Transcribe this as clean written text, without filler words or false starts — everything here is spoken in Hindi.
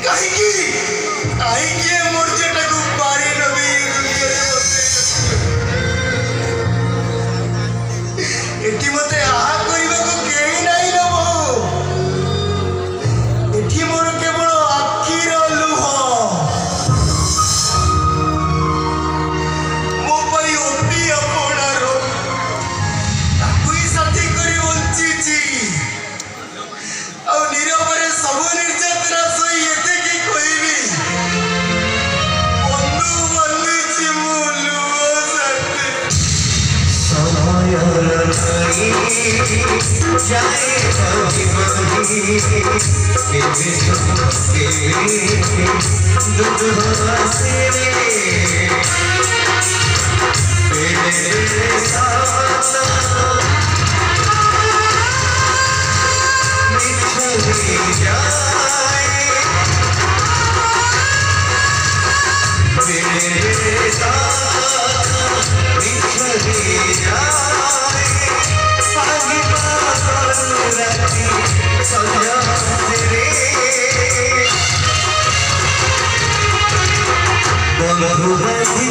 कहीं मोर्चा को पारी नबी एटी मते आहा करबा को केही नाही नबो एटी मोर केवल आखिर लुह मो पई ओटी अपनार ताकुई साथी करी बंची छी आ नीरवरे सब निर्यातना सही एते की कहबी बंधु बंधु चिमुलु साथी समय लई जाए कभी कभी के दूध हंसे मेरे साथ मिठुरी जाए मेरे साथ मिठुरी जाए आगे बात राती सजा तेरे बंधु बंधी